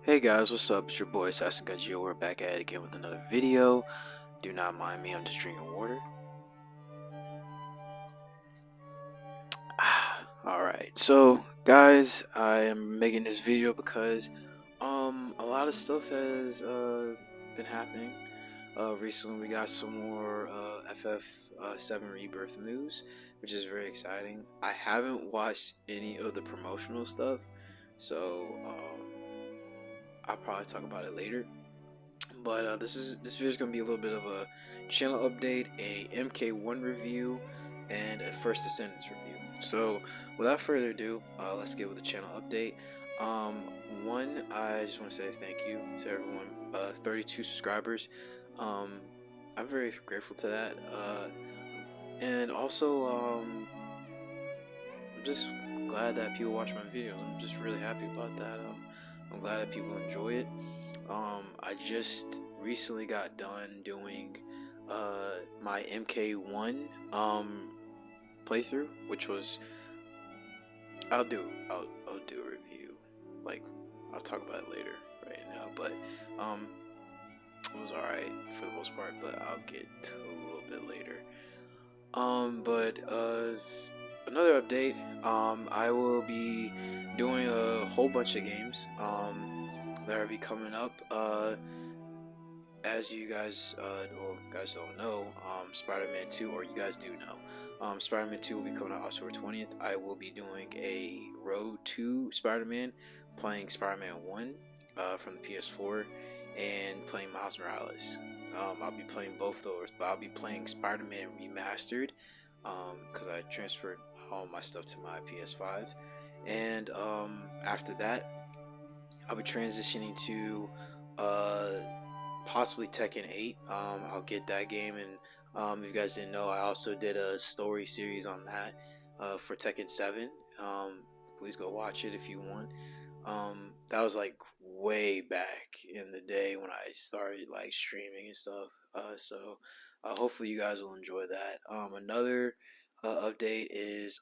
Hey guys, what's up? It's your boy Sasagajio. We're back at it again with another video. Do not mind me, I'm just drinking water. Alright, so guys, I am making this video because a lot of stuff has been happening. Recently we got some more FF7 Rebirth news, which is very exciting. I haven't watched any of the promotional stuff, so I'll probably talk about it later. But this video is gonna be a little bit of a channel update, a MK1 review, and a First Descendants review. So without further ado, let's get with the channel update. One, I just want to say thank you to everyone. 32 subscribers. Um, I'm very grateful to that. And also, I'm just glad that people watch my videos. I'm just really happy about that. I'm glad that people enjoy it. I just recently got done doing my MK1 playthrough, which was I'll do a review. Like I'll talk about it later right now, but it was alright for the most part, but I'll get to a little bit later. But another update, I will be doing a whole bunch of games that will be coming up. As you guys don't know, Spider-Man 2, or you guys do know, Spider-Man 2 will be coming out October 20th. I will be doing a Road to Spider-Man, playing Spider-Man 1 from the PS4, and playing Miles Morales. I'll be playing both those, but I'll be playing Spider-Man Remastered because I transferred all my stuff to my PS5. And after that, I'll be transitioning to possibly Tekken 8. I'll get that game, and if you guys didn't know, I also did a story series on that for Tekken 7. Please go watch it if you want. That was like way back in the day when I started like streaming and stuff. So hopefully you guys will enjoy that. Another update is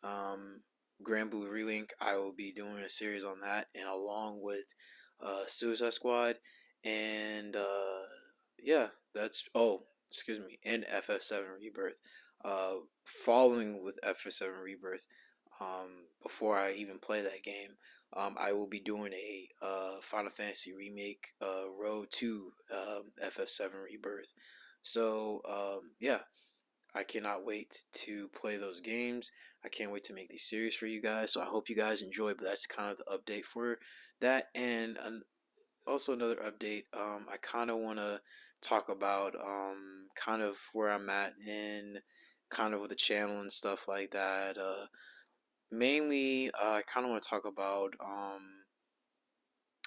Grand Blue Relink. I will be doing a series on that, and along with Suicide Squad, and yeah, that's excuse me, and FF7 Rebirth. Following with FF7 Rebirth, before I even play that game, I will be doing a Final Fantasy remake, Road to FF7 Rebirth. So yeah, I cannot wait to play those games. I can't wait to make these series for you guys. So I hope you guys enjoy. But that's kind of the update for that. And also another update. I kind of want to talk about kind of where I'm at in kind of with the channel and stuff like that. Mainly, I kind of want to talk about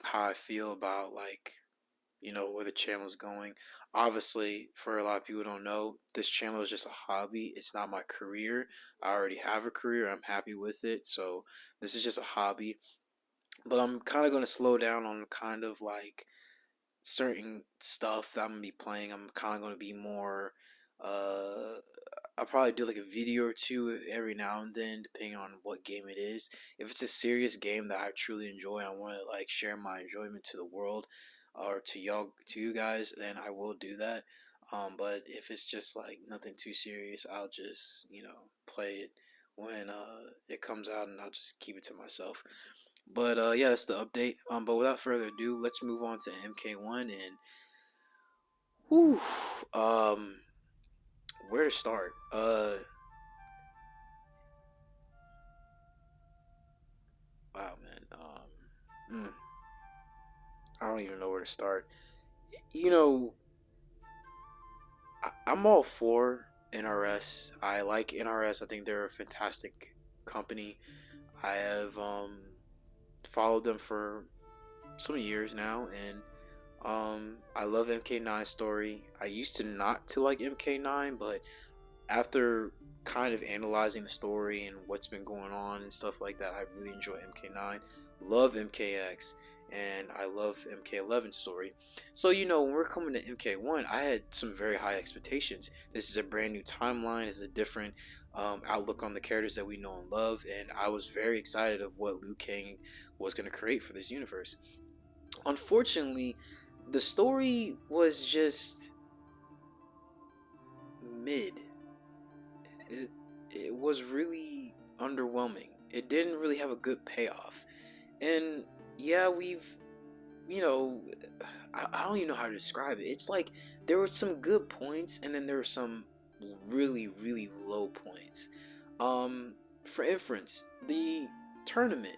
how I feel about, like, where the channel is going. Obviously, for a lot of people who don't know, this channel is just a hobby. It's not my career. I already have a career. I'm happy with it. So this is just a hobby. But I'm kind of going to slow down on kind of like certain stuff that I'm going to be playing. I'm kind of going to be more uh I'll probably do like a video or two every now and then, depending on what game it is. If it's a serious game that I truly enjoy, I want to like share my enjoyment to the world, or to you guys, then I will do that. But if it's just like nothing too serious, I'll just play it when it comes out, and I'll just keep it to myself. But yeah, that's the update. But without further ado, let's move on to MK1 and whew, um, where to start? Wow, man. I don't even know where to start. You know, I'm all for NRS. I like NRS. I think they're a fantastic company. I have followed them for some years now, and I love MK9 story. I used to not to like MK9, but after kind of analyzing the story and what's been going on and stuff like that, I really enjoy MK9. Love MKX, and I love MK11 story. So when we're coming to MK1, I had some very high expectations. This is a brand new timeline. It's a different outlook on the characters that we know and love, and I was very excited of what Liu Kang was going to create for this universe. Unfortunately, the story was just mid. It it was really underwhelming. It didn't really have a good payoff. And yeah, you know, I don't even know how to describe it. It's like there were some good points, and then there were some really, really low points. Um, for inference, the tournament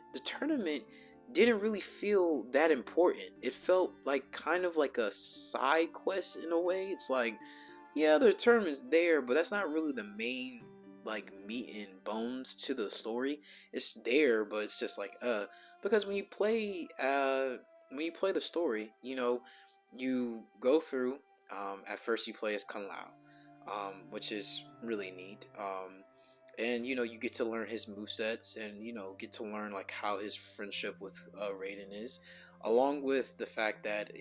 didn't really feel that important. It felt like kind of like a side quest in a way. It's like, yeah, the tournament's there, but that's not really the main like meat and bones to the story. It's there, but it's just like because when you play the story, you go through. At first, you play as Kung Lao, which is really neat. And you get to learn his movesets, and get to learn like how his friendship with Raiden is, along with the fact that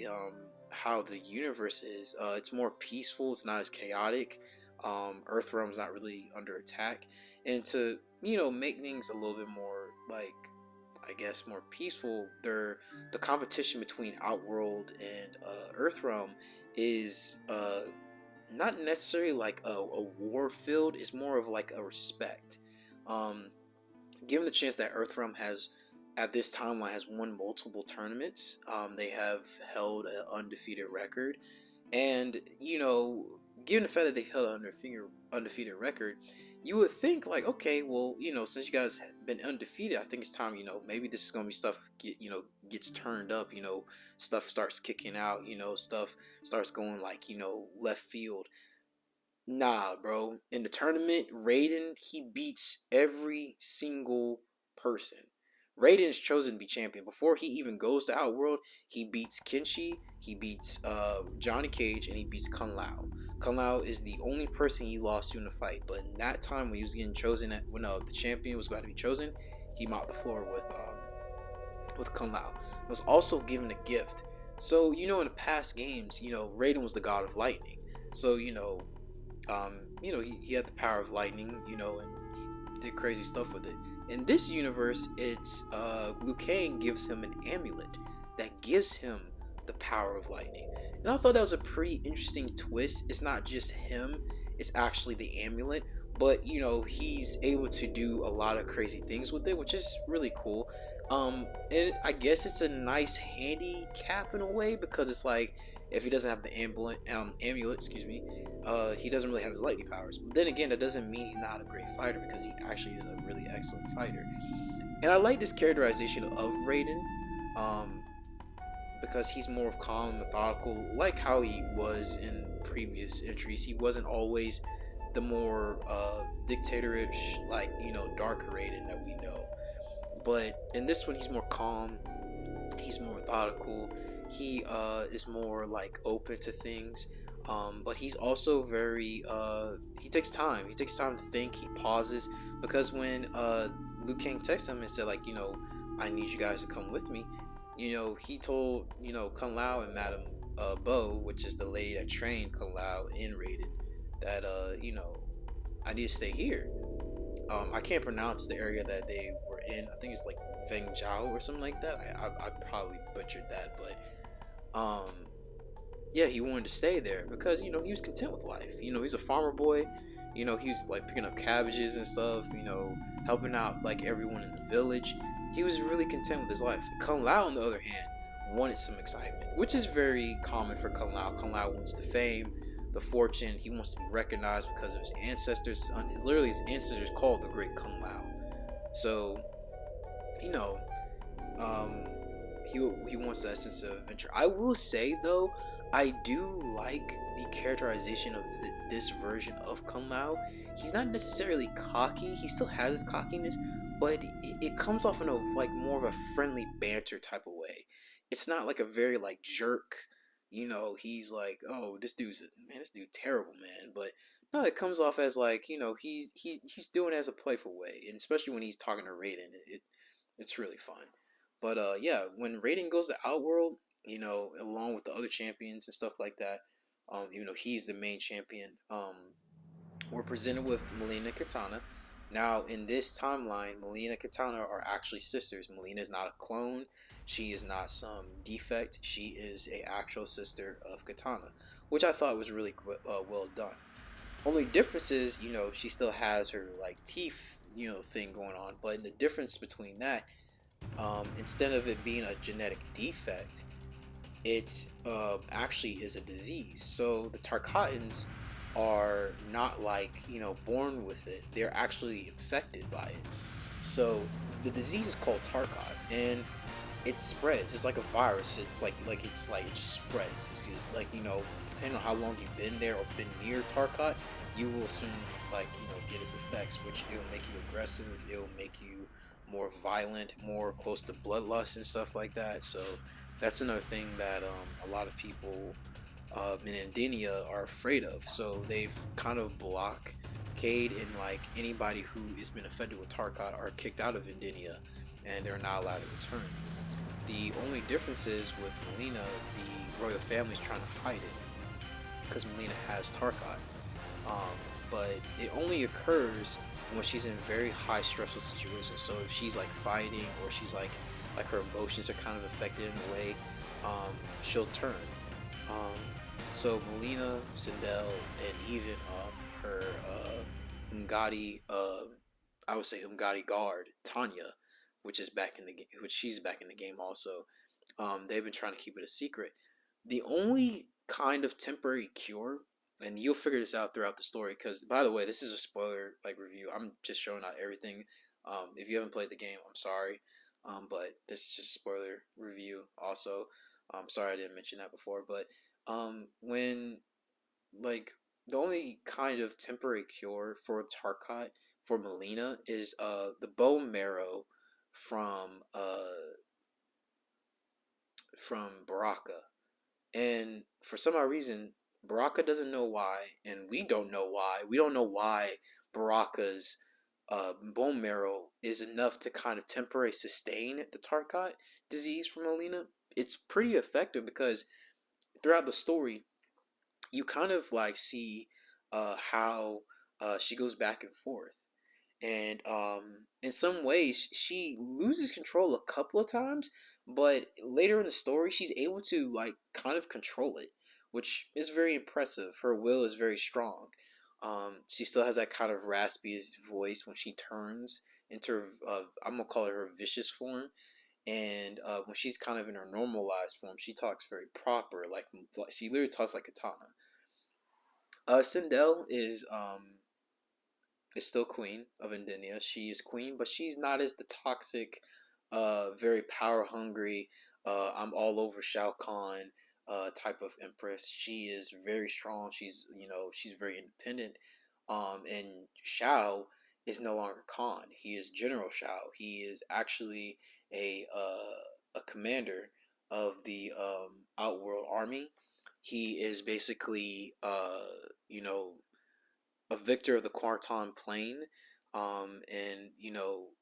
how the universe is. It's more peaceful. It's not as chaotic. Earthrealm's not really under attack, and to make things a little bit more like, I guess, more peaceful. The competition between Outworld and Earthrealm is not necessarily like a war field. It's more of like a respect. Um, Given the chance that Earthrealm has at this timeline has won multiple tournaments, they have held an undefeated record, and given the fact that they've held an undefeated record, you would think like, okay, well, since you guys have been undefeated, I think it's time, maybe this is gonna be stuff gets turned up, stuff starts kicking out, stuff starts going like left field. Nah, bro. In the tournament, Raiden, he beats every single person. Raiden is chosen to be champion. Before he even goes to Outworld, he beats Kenshi, he beats Johnny Cage, and he beats Kung Lao. Kung Lao is the only person he lost to in the fight. But in that time when he was getting chosen, when the champion was about to be chosen, he mopped the floor with Kung Lao. He was also given a gift. So in the past games, Raiden was the god of lightning. So he had the power of lightning, and he did crazy stuff with it. In this universe, it's Liu Kang gives him an amulet that gives him the power of lightning. And I thought that was a pretty interesting twist. It's not just him, it's actually the amulet, but he's able to do a lot of crazy things with it, which is really cool. And I guess it's a nice handicap in a way, because it's like if he doesn't have the amulet, excuse me, he doesn't really have his lightning powers. But then again, that doesn't mean he's not a great fighter, because he actually is a really excellent fighter. And I like this characterization of Raiden, because he's more of calm and methodical, like how he was in previous entries. He wasn't always the more dictatorish, like dark Raiden that we know. But in this one, he's more calm. He's more methodical. He is more like open to things. But he's also very he takes time. He takes time to think. He pauses, because when Liu Kang texted him and said like, I need you guys to come with me, he told Kung Lao and Madame Bo, which is the lady that trained Kung Lao in Raiden, that I need to stay here. I can't pronounce the area that they were in. I think it's like Feng Jiao or something like that. I probably butchered that, but yeah, he wanted to stay there because he was content with life. He's a farmer boy. He was like picking up cabbages and stuff. Helping out like everyone in the village. He was really content with his life. Kung Lao, on the other hand, wanted some excitement, which is very common for Kung Lao. Kung Lao wants the fame, the fortune. He wants to be recognized because of his ancestors. His ancestors called the Great Kung Lao. So, he wants that sense of adventure. I will say though, I do like the characterization of this version of Kung Lao. He's not necessarily cocky. He still has his cockiness, but it comes off in a like more of a friendly banter type of way. It's not like a very like jerk. He's like, oh, this dude terrible, man. But no, it comes off as like he's doing it as a playful way, and especially when he's talking to Raiden, it's really fun. But yeah, when Raiden goes to Outworld, along with the other champions and stuff like that, he's the main champion. We're presented with Melina Katana. Now, in this timeline, Melina and Katana are actually sisters. Melina is not a clone. She is not some defect. She is a actual sister of Katana, which I thought was really well done. Only difference is, she still has her like teeth, thing going on. But in the difference between that, instead of it being a genetic defect, it actually is a disease. So the Tarkatans are not like born with it; they're actually infected by it. So the disease is called Tarkat, and it spreads. It's like a virus. It just spreads. It's just like depending on how long you've been there or been near Tarkat, you will soon get its effects, which it will make you aggressive. It will make you more violent, more close to bloodlust and stuff like that. So that's another thing that a lot of people in India are afraid of. So they've kind of blockade, and like anybody who has been affected with Tarkat are kicked out of India, and they're not allowed to return. The only difference is with Melina, the royal family is trying to hide it because Melina has Tarkat. Um, but it only occurs when she's in very high stressful situations. So if she's like fighting, or she's like her emotions are kind of affected in a way, she'll turn. Um, so Melina, Sindel, and even her Umgadi, I would say Umgadi guard Tanya, which is back in the game, which she's back in the game also. They've been trying to keep it a secret. The only kind of temporary cure, and you'll figure this out throughout the story, because by the way, this is a spoiler like review. I'm just showing out everything. If you haven't played the game, I'm sorry, but this is just a spoiler review. Also, I'm sorry I didn't mention that before, but when like the only kind of temporary cure for Tarkat for Melina is the bone marrow from Baraka. And for some odd reason, Baraka doesn't know why, and we don't know why. We don't know why Baraka's bone marrow is enough to kind of temporarily sustain the Tarkat disease from Melina. It's pretty effective because throughout the story, you kind of like see how she goes back and forth, and in some ways she loses control a couple of times, but later in the story she's able to like kind of control it, which is very impressive. Her will is very strong. She still has that kind of raspy voice when she turns into her, I'm gonna call it her vicious form, and when she's kind of in her normalized form, she talks very proper, like she literally talks like Katana. Sindel is still queen of India. She is queen, but she's not as the toxic, very power hungry, I'm all over Shao Kahn type of empress. She is very strong. She's very independent. And Shao is no longer Khan. He is General Shao. He is actually a commander of the Outworld Army. He is basically you know a victor of the Quarton Plain, and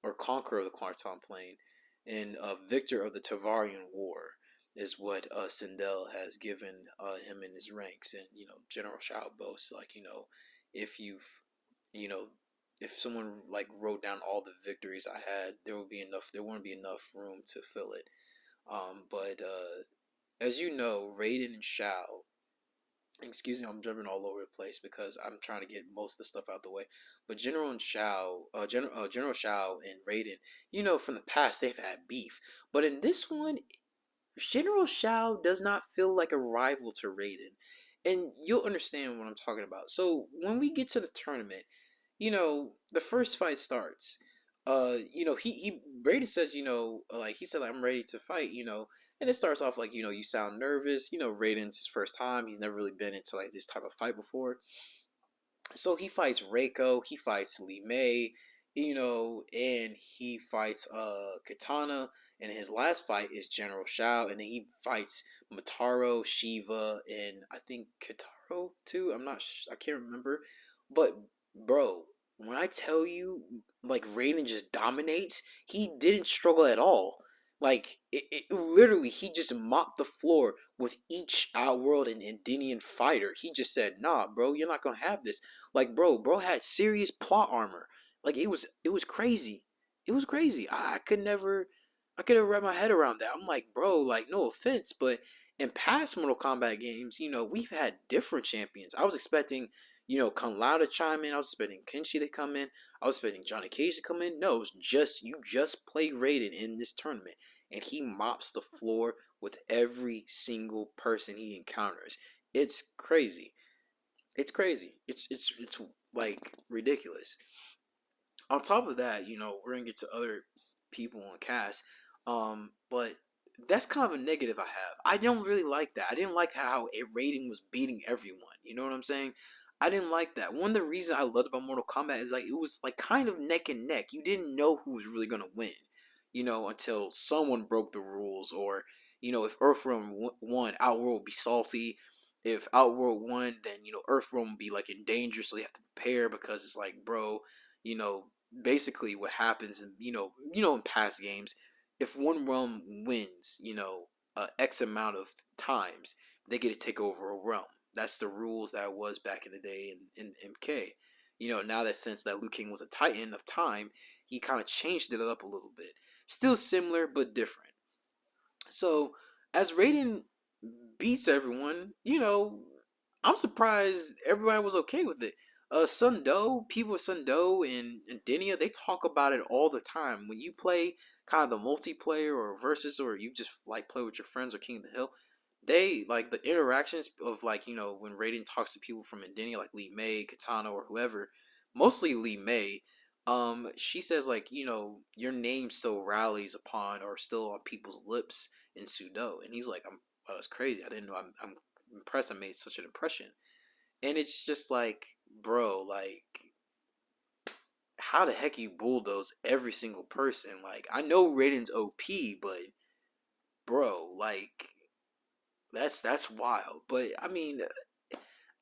or conqueror of the Quarton Plain, and a victor of the Tavarian War is what Sindel has given him in his ranks. And General Shao boasts like if you've you know if someone like wrote down all the victories I had, there would be enough. There wouldn't be enough room to fill it. But as you know, Raiden and Shao, excuse me, I'm jumping all over the place because I'm trying to get most of the stuff out the way. But General Shao and Raiden, from the past they've had beef, but in this one, General Shao does not feel like a rival to Raiden, and you'll understand what I'm talking about. So when we get to the tournament, the first fight starts. He Brady says, like he said, like, I'm ready to fight, and it starts off like, you sound nervous. Raiden's his first time. He's never really been into like this type of fight before. So he fights Reiko, he fights Li Mei, and he fights Katana, and his last fight is General Shao, and then he fights Mataro, Shiva, and I think Kataro too. I can't remember, but bro, when I tell you, like Raiden just dominates, he didn't struggle at all. Like literally, he just mopped the floor with each Outworld and Indian fighter. He just said, "Nah, bro, you're not gonna have this." Like, bro had serious plot armor. Like it was crazy. It was crazy. I could never wrap my head around that. I'm like, bro, like no offense, but in past Mortal Kombat games, you know, we've had different champions. I was expecting, you know, Kung Lao to chime in. I was expecting Kenshi to come in. I was expecting Johnny Cage to come in. No, it was just you just play Raiden in this tournament, and he mops the floor with every single person he encounters. It's crazy. It's crazy. It's like ridiculous. On top of that, you know, we're gonna get to other people on cast. But that's kind of a negative I have. I don't really like that. I didn't like how a rating was beating everyone. You know what I'm saying? I didn't like that. One of the reasons I loved about Mortal Kombat is like it was like kind of neck and neck. You didn't know who was really gonna win, you know, until someone broke the rules, or you know, if Earthrealm won, Outworld would be salty. If Outworld won, then you know Earthrealm would be like in danger, so you have to prepare because it's like, bro, you know, basically what happens in in past games, if one realm wins, you know, X amount of times, they get to take over a realm. That's the rules that was back in the day in MK. You know, now that since that Liu King was a Titan of time, he kind of changed it up a little bit. Still similar but different. So as Raiden beats everyone, you know, I'm surprised everybody was okay with it. Sundo, people with Sundo and Denia, they talk about it all the time. When you play kind of the multiplayer or versus, or you just like play with your friends or King of the Hill, they like the interactions of like, you know, when Raiden talks to people from Indenia, like Lee May, Katana, or whoever, mostly Lee May. She says like, you know, your name still rallies upon or still on people's lips in Sudo, and he's like, oh, that's crazy. I didn't know. I'm impressed. I made such an impression, and it's just like, bro, like, how the heck you bulldoze every single person? Like, I know Raiden's OP, but bro, like, that's wild. But I mean,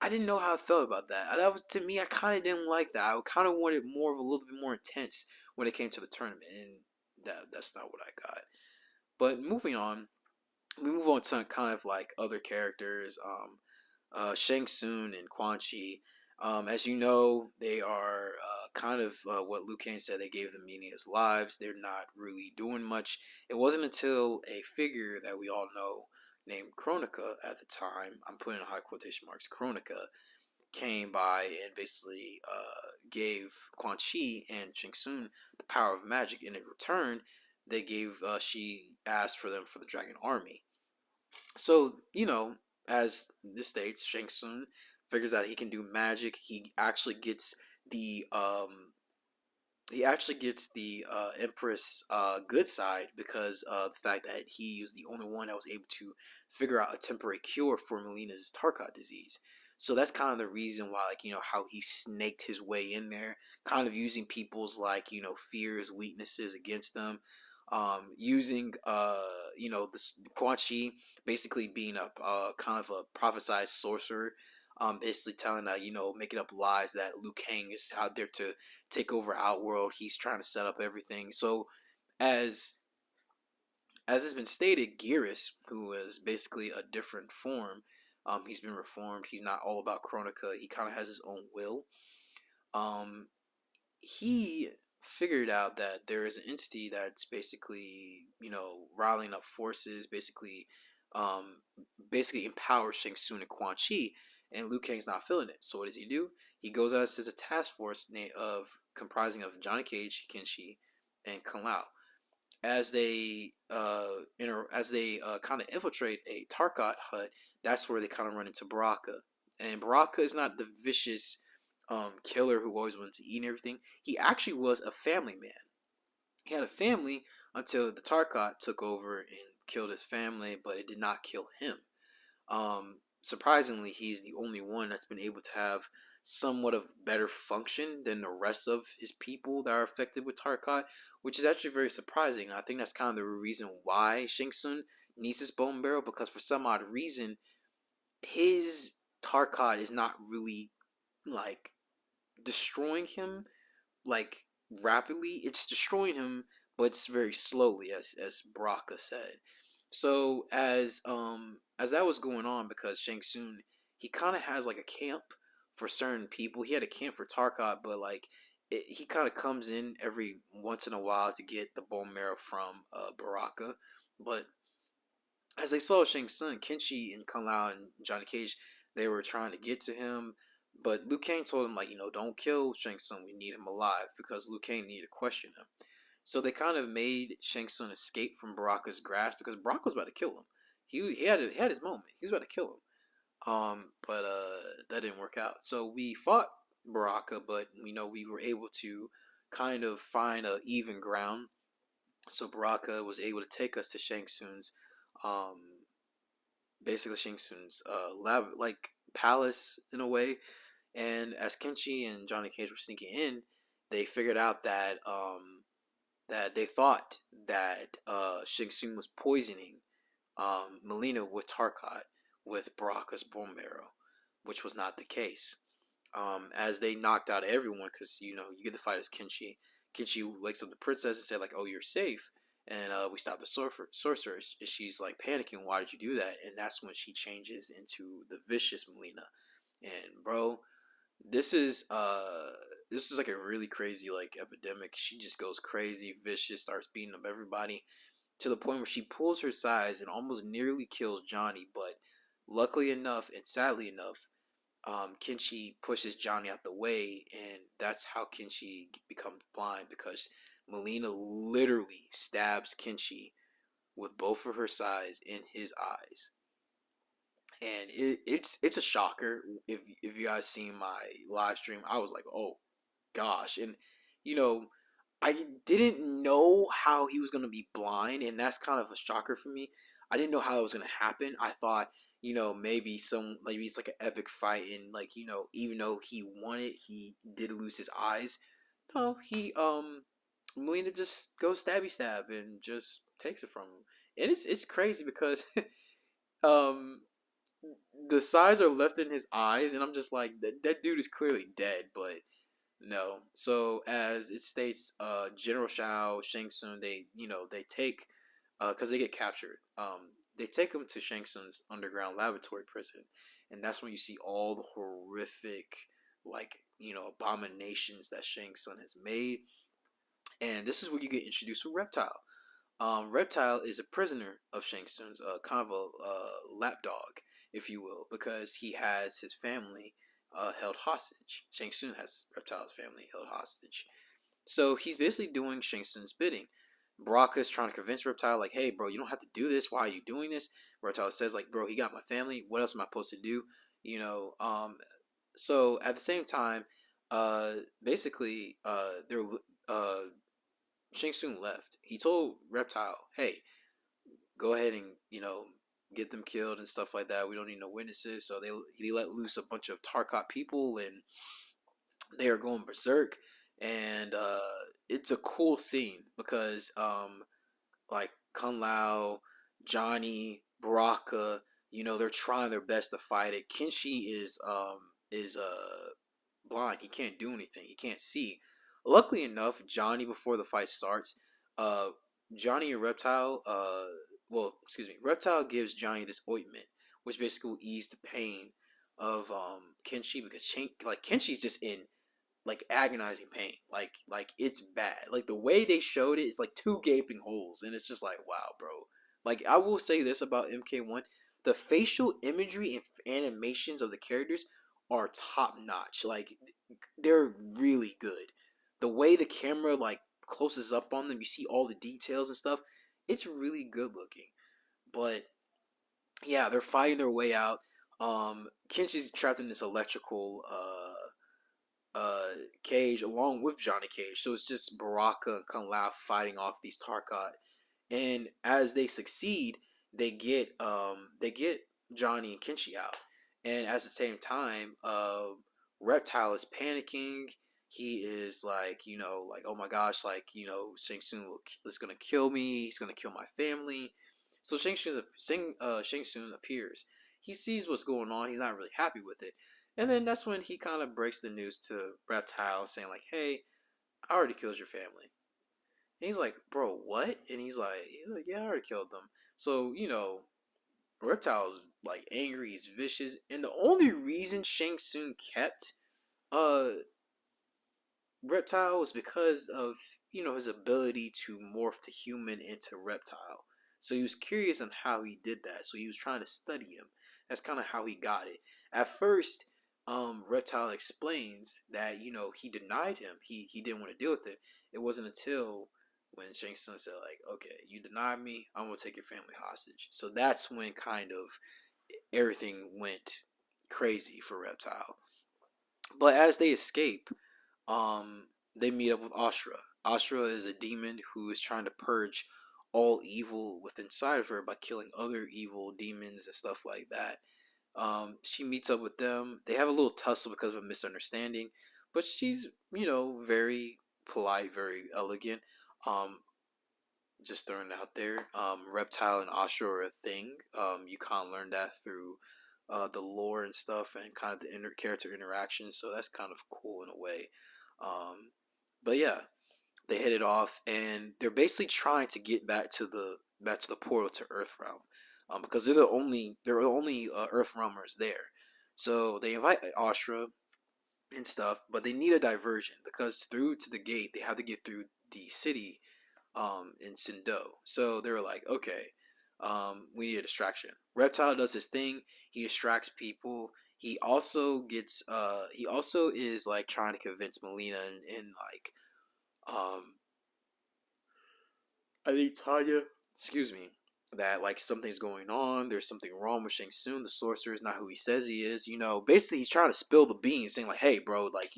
I didn't know how I felt about that. That was to me. I kind of didn't like that. I kind of wanted more of a little bit more intense when it came to the tournament, and that's not what I got. But moving on, we move on to kind of like other characters. Shang Tsung and Quan Chi. As you know, they are kind of what Liu Kang said. They gave them meaning as lives. They're not really doing much. It wasn't until a figure that we all know named Kronika at the time, I'm putting in high quotation marks, Kronika, came by and basically gave Quan Chi and Shang Tsung the power of magic. And in return, they gave she asked for them for the Dragon Army. So, you know, as this states, Shang Tsung figures out he can do magic. The he actually gets the Empress good side because of the fact that he was the only one that was able to figure out a temporary cure for Melina's Tarkat disease. So that's kind of the reason why, like, you know, how he snaked his way in there, kind of using people's, like, you know, fears, weaknesses against them, using you know, this Quan Chi basically being a kind of a prophesized sorcerer, basically telling you know, making up lies that Liu Kang is out there to take over Outworld. He's trying to set up everything. So as as has been stated, Geras, who is basically a different form, he's been reformed. He's not all about Kronika. He kind of has his own will. Um, he figured out that there is an entity that's basically, you know, rallying up forces, um, basically empowers Shang Tsung and Quan Chi, and Liu Kang's not feeling it. So what does he do? He goes out as a task force of comprising of Johnny Cage, Kenshi, and Kung Lao. As they kind of infiltrate a Tarkat hut, that's where they kind of run into Baraka. And Baraka is not the vicious killer who always wanted to eat and everything. He actually was a family man. He had a family until the Tarkat took over and killed his family, but it did not kill him. Surprisingly, he's the only one that's been able to have somewhat of better function than the rest of his people that are affected with Tarkat, which is actually very surprising. I think that's kind of the reason why Shang Tsung needs his bone barrel, because for some odd reason, his Tarkat is not really like destroying him like rapidly. It's destroying him, but it's very slowly, as Baraka said. So as that was going on, because Shang Tsung, he kind of has like a camp for certain people. He had a camp for Tarkat, but like he kind of comes in every once in a while to get the bone marrow from Baraka, but as they saw Shang Tsung, Kenshi and Kung Lao and Johnny Cage, they were trying to get to him, but Liu Kang told him like, don't kill Shang Tsung. We need him alive because Liu Kang needed to question him. So they kind of made Shang Tsung escape from Baraka's grasp because Baraka was about to kill him. He had his moment. He was about to kill him. But that didn't work out. So we fought Baraka, but we were able to kind of find a even ground. So Baraka was able to take us to Shang Tsung's, um, basically Shang Tsung's lab, like palace in a way. And as Kenshi and Johnny Cage were sneaking in, they figured out that they thought that Shang Tsung was poisoning Mileena with Tarkat with Baraka's bone marrow, which was not the case. As they knocked out everyone, because you get to fight as Kenshi. Kenshi wakes up the princess and said like, "Oh, you're safe," and we stopped the sorceress. And she's like panicking. Why did you do that? And that's when she changes into the vicious Mileena. And bro, this is like a really crazy like epidemic. She just goes crazy, vicious, starts beating up everybody to the point where she pulls her size and almost nearly kills Johnny. But luckily enough and sadly enough, Kenshi pushes Johnny out the way, and that's how Kenshi becomes blind because Mileena literally stabs Kenshi with both of her sides in his eyes. And it's a shocker. If you guys seen my live stream, I was like, oh gosh. And you know, I didn't know how he was gonna be blind, and that's kind of a shocker for me. I didn't know how it was gonna happen. I thought, maybe it's like an epic fight, and like even though he won it, he did lose his eyes. No, he Melina just goes stabby stab and just takes it from him, and it's crazy because um the sides are left in his eyes, and I'm just like that dude is clearly dead, but no. So as it states, General Shao, Shang Tsung, they take, because they get captured. They take them to Shang Tsung's underground laboratory prison, and that's when you see all the horrific, like abominations that Shang Tsung has made. And this is where you get introduced to Reptile. Reptile is a prisoner of Shang Tsung's, kind of a lapdog, if you will, because he has his family held hostage. Shang Tsung has Reptile's family held hostage. So he's basically doing Shang Tsung's bidding. Baraka is trying to convince Reptile, like, hey, bro, you don't have to do this. Why are you doing this? Reptile says, like, bro, he got my family. What else am I supposed to do? So at the same time, basically, they're Shang Tsung left. He told Reptile, "Hey, go ahead and get them killed and stuff like that. We don't need no witnesses." So he let loose a bunch of Tarkat people, and they are going berserk. And it's a cool scene because like Kung Lao, Johnny, Baraka, they're trying their best to fight it. Kenshi is blind. He can't do anything. He can't see. Luckily enough, Johnny, before the fight starts, uh, Johnny and Reptile, well, excuse me, Reptile gives Johnny this ointment, which basically will ease the pain of Kenshi because Kenshi's just in like agonizing pain, like it's bad. Like the way they showed it is like two gaping holes, and it's just like wow, bro. Like I will say this about MK1, the facial imagery and animations of the characters are top notch. Like they're really good. The way the camera like closes up on them, you see all the details and stuff. It's really good looking. But yeah, they're fighting their way out. Kenshi's trapped in this electrical cage along with Johnny Cage. So it's just Baraka and Kung Lao fighting off these Tarkat. And as they succeed, they get Johnny and Kenshi out. And at the same time, Reptile is panicking. He is like, like, oh my gosh, like, Shang Tsung is gonna kill me. He's gonna kill my family. So Shang Tsung appears. He sees what's going on. He's not really happy with it. And then that's when he kind of breaks the news to Reptile, saying like, "Hey, I already killed your family." And he's like, "Bro, what?" And he's like, "Yeah, I already killed them." So Reptile's like angry, he's vicious, and the only reason Shang Tsung kept uh Reptile was because of, his ability to morph to human into reptile. So he was curious on how he did that. So he was trying to study him. That's kind of how he got it. At first, Reptile explains that he denied him. He didn't want to deal with it. It wasn't until when Shang Tsung said like, "Okay, you denied me. I'm gonna take your family hostage." So that's when kind of everything went crazy for Reptile. But as they escape, they meet up with Ashra. Ashra is a demon who is trying to purge all evil within inside of her by killing other evil demons and stuff like that. She meets up with them. They have a little tussle because of a misunderstanding, but she's very polite, very elegant. Um, just throwing it out there. Reptile and Ashra are a thing. You kind of learn that through the lore and stuff, and kind of the character interactions. So that's kind of cool in a way. Um, but yeah, they hit it off, and they're basically trying to get back to the portal to Earthrealm, because they're the only Earthrealmers there. So they invite Ashra and stuff, but they need a diversion because through to the gate they have to get through the city in Sindo. So they were like, okay, we need a distraction. Reptile does his thing. He distracts people. He also is like trying to convince Melina and like um I think Tanya, excuse me, that like something's going on. There's something wrong with Shang Tsung. The sorcerer is not who he says he is. Basically he's trying to spill the beans, saying like, "Hey, bro, like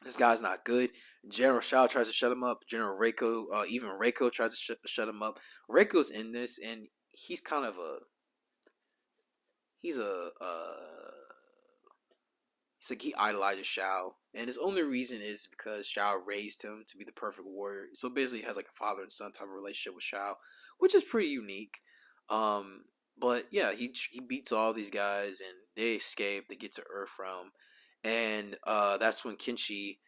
this guy's not good." General Shao tries to shut him up. General Reiko, even Reiko tries to shut him up. Reiko's in this, and he's kind of a he's a It's like he idolizes Shao, and his only reason is because Shao raised him to be the perfect warrior. So basically, he has like a father and son type of relationship with Shao, which is pretty unique. But yeah, he beats all these guys, and they escape. They get to Earthrealm, and that's when Kenshi,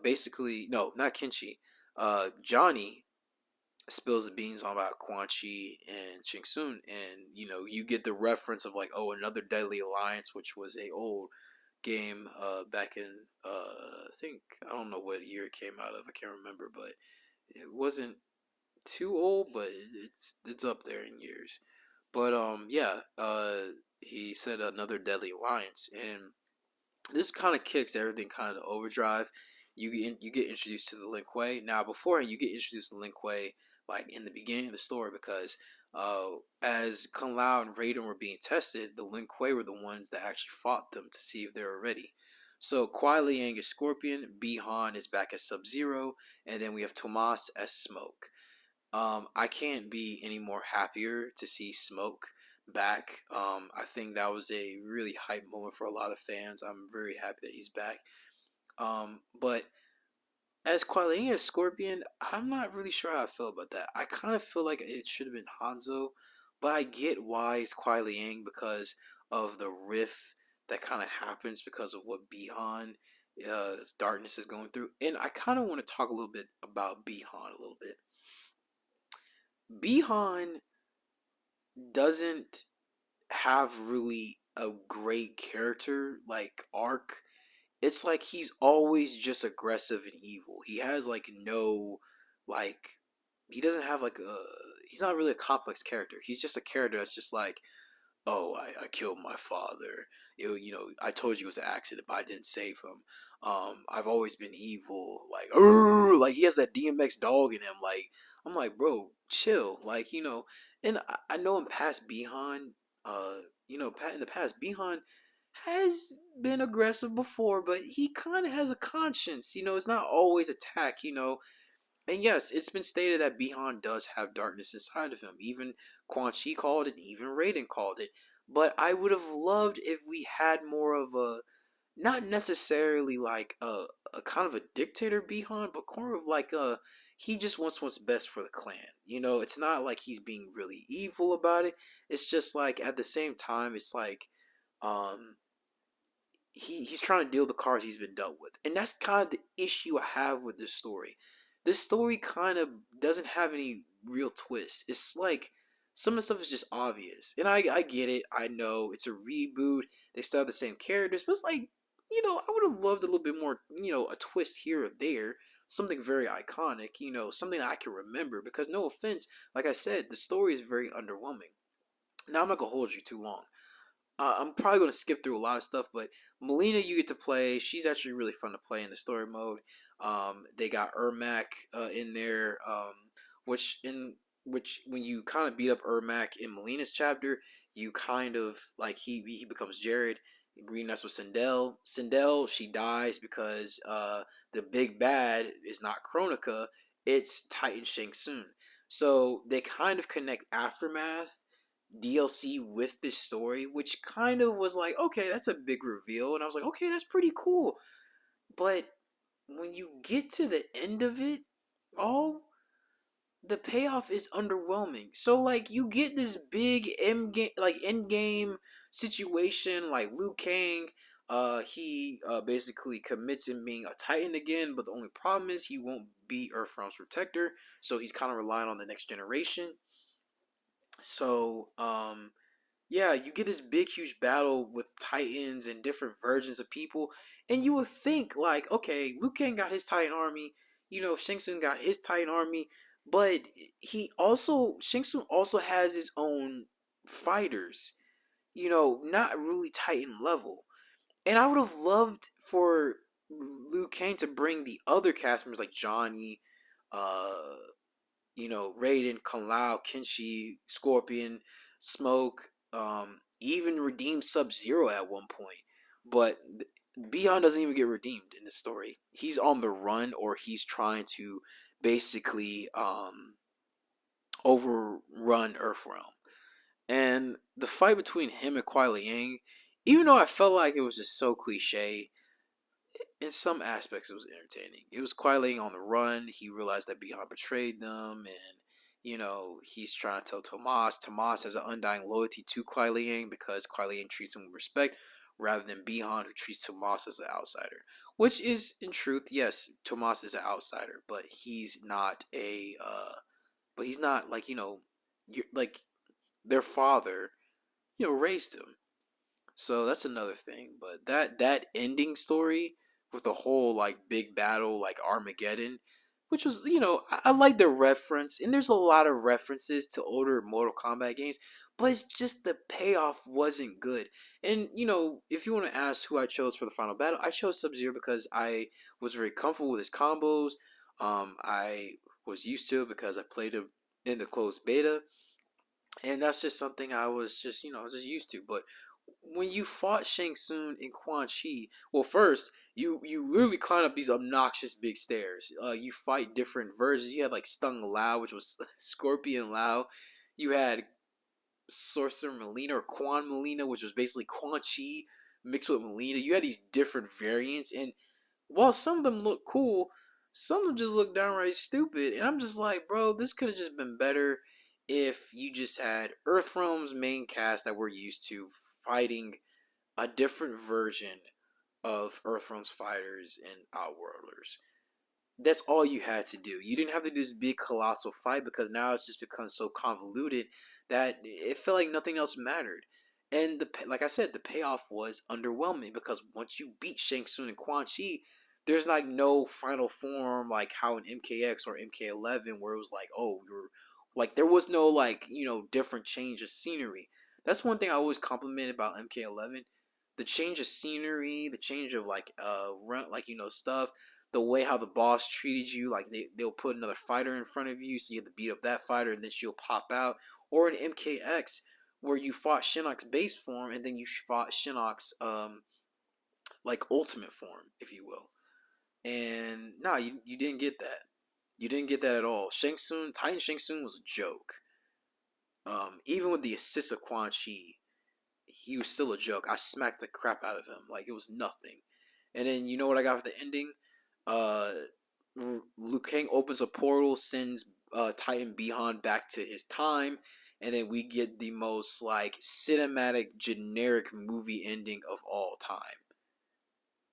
basically no, not Kenshi, Johnny spills the beans on about Quan Chi and Shang Tsung, and you get the reference of like, oh, another Deadly Alliance, which was a old game back in I think, I don't know what year it came out of. I can't remember, but it wasn't too old, but it's up there in years. But yeah, he said another Deadly Alliance, and this kind of kicks everything kind of overdrive. You get introduced to the Lin Kuei. Now, beforehand, you get introduced to Lin Kuei like in the beginning of the story because as Kung Lao and Raiden were being tested, the Lin Kuei were the ones that actually fought them to see if they were ready. So Kuai Liang is Scorpion, Bi-Han is back as Sub-Zero, and then we have Tomas as Smoke. I can't be any more happier to see Smoke back. I think that was a really hype moment for a lot of fans. I'm very happy that he's back. But as Kuai as Scorpion, I'm not really sure how I feel about that. I kind of feel like it should have been Hanzo, but I get why it's Kuai Liang because of the rift that kind of happens because of what Bi-Han, darkness is going through. And I kind of want to talk a little bit about Bi-Han a little bit. Bi-Han doesn't have really a great character like arc. It's like he's always just aggressive and evil. He has like no like he doesn't have like a he's not really a complex character. He's just a character that's just like, oh, I killed my father. I told you it was an accident, but I didn't save him. I've always been evil. Like, like he has that DMX dog in him. Like, I'm like, bro, chill. Like, and I know in past Bi-Han, in the past, Bi-Han has been aggressive before, but he kind of has a conscience. It's not always attack. And yes, it's been stated that Bi-Han does have darkness inside of him. Even Quan Chi called it, even Raiden called it. But I would have loved if we had more of a, not necessarily like a kind of a dictator Bi-Han, but more of like he just wants what's best for the clan. It's not like he's being really evil about it. It's just like at the same time, it's like um he's trying to deal the cards he's been dealt with, and that's kind of the issue I have with this story. This story kind of doesn't have any real twists. It's like some of the stuff is just obvious, and I get it. I know it's a reboot. They still have the same characters, but it's like I would have loved a little bit more, a twist here or there, something very iconic, something I can remember. Because no offense, like I said, the story is very underwhelming. Now I'm not gonna hold you too long. I'm probably gonna skip through a lot of stuff, but Melina, you get to play. She's actually really fun to play in the story mode. They got Ermac in there, which when you kind of beat up Ermac in Melina's chapter, you kind of like he becomes Jared. Green Knights with Sindel. Sindel, she dies because the big bad is not Kronika, it's Titan Shang Tsung. So they kind of connect Aftermath DLC with this story, which kind of was like, okay, that's a big reveal. And I was like, okay, that's pretty cool. But when you get to the end of it all, the payoff is underwhelming. So like you get this big end game situation, like Liu Kang, he basically commits in being a Titan again, but the only problem is he won't be Earthrealm's protector, so he's kind of relying on the next generation. So yeah, you get this big, huge battle with Titans and different versions of people, and you would think like, okay, Liu Kang got his Titan army, Shang Tsung got his Titan army, but Shang Tsung also has his own fighters, not really Titan level, and I would have loved for Liu Kang to bring the other cast members like Johnny, uh, Raiden, Kung Lao, Kenshi, Scorpion, Smoke, even redeemed Sub Zero at one point. But Beyond doesn't even get redeemed in the story. He's on the run, or he's trying to basically overrun Earthrealm. And the fight between him and Kuai Liang, even though I felt like it was just so cliche, in some aspects it was entertaining. It was Kuai Liang on the run. He realized that Beyond betrayed them, and he's trying to tell Tomas. Tomas has an undying loyalty to Kuai Liang because Kuai Liang treats him with respect rather than Beyond, who treats Tomas as an outsider. Which is, in truth, yes, Tomas is an outsider, but he's not like like their father, raised him. So that's another thing. But that ending story with the whole like big battle like Armageddon, which was I like the reference, and there's a lot of references to older Mortal Kombat games, but it's just the payoff wasn't good. And if you want to ask who I chose for the final battle, I chose Sub Zero because I was very comfortable with his combos. I was used to it because I played him in the closed beta, and that's just something I was just used to. But when you fought Shang Tsung and Quan Chi, well, first you literally climb up these obnoxious big stairs. You fight different versions. You had like Stung Lao, which was Scorpion Lao. You had Sorcerer Melina or Quan Melina, which was basically Quan Chi mixed with Melina. You had these different variants, and while some of them look cool, some of them just look downright stupid. And I'm just like, bro, this could have just been better if you just had Earthrealm's main cast that we're used to fighting a different version of Earthrealm's fighters and Outworlders. That's all you had to do. You didn't have to do this big colossal fight because now it's just become so convoluted that it felt like nothing else mattered. And like I said, the payoff was underwhelming because once you beat Shang Tsung and Quan Chi, there's like no final form like how in MKX or MK11 where it was like, oh, you're like there was no like different change of scenery. That's one thing I always compliment about MK11, the change of scenery, the change of like like stuff, the way how the boss treated you, like they'll put another fighter in front of you, so you have to beat up that fighter, and then she'll pop out. Or in MKX, where you fought Shinnok's base form, and then you fought Shinnok's like ultimate form, if you will. And nah, you didn't get that. You didn't get that at all. Shang Tsung, Titan Shang Tsung was a joke. Even with the assist of Quan Chi, he was still a joke. I smacked the crap out of him like it was nothing. And then you know what I got for the ending? Uh, Liu Kang opens a portal, sends Titan Bihan back to his time, and then we get the most like cinematic, generic movie ending of all time.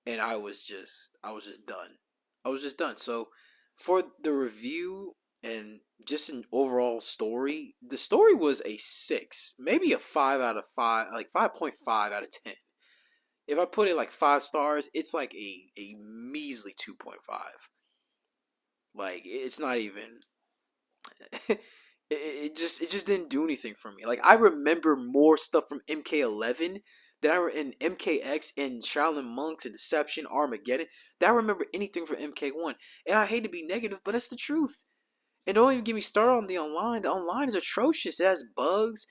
And I was just done. I was just done. So for the review and just an overall story, the story was a 6, maybe a 5 out of 5, like 5.5 out of 10. If I put it like 5 stars, it's like a measly 2.5. Like it's not even. It just didn't do anything for me. Like I remember more stuff from MK11 than I in MKX and Shaolin Monks and Deception, Armageddon. That I remember anything from MK1. And I hate to be negative, but that's the truth. And don't even get me started on the online. The online is atrocious. It has bugs.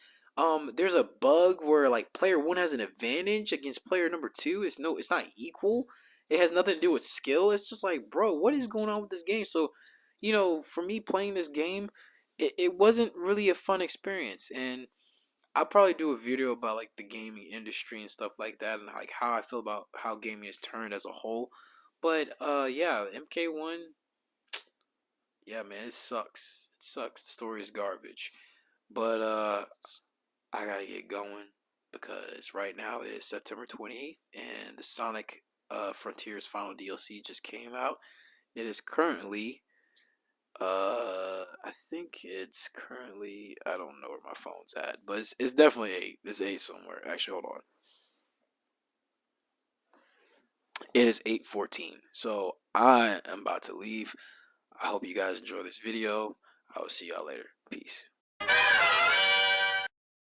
There's a bug where like player one has an advantage against player number two. It's not equal. It has nothing to do with skill. It's just like, bro, what is going on with this game? So, for me playing this game, it wasn't really a fun experience. And I'll probably do a video about like the gaming industry and stuff like that, and like how I feel about how gaming is turned as a whole. But yeah, MK1, yeah, man, it sucks. It sucks. The story is garbage. But I gotta get going because right now it is September 28th and the Sonic Frontiers final DLC just came out. It is currently I think it's currently, I don't know where my phone's at, but it's definitely 8. It's 8 somewhere. Actually, hold on. It is 8:14. So I am about to leave. I hope you guys enjoy this video. I will see y'all later. Peace.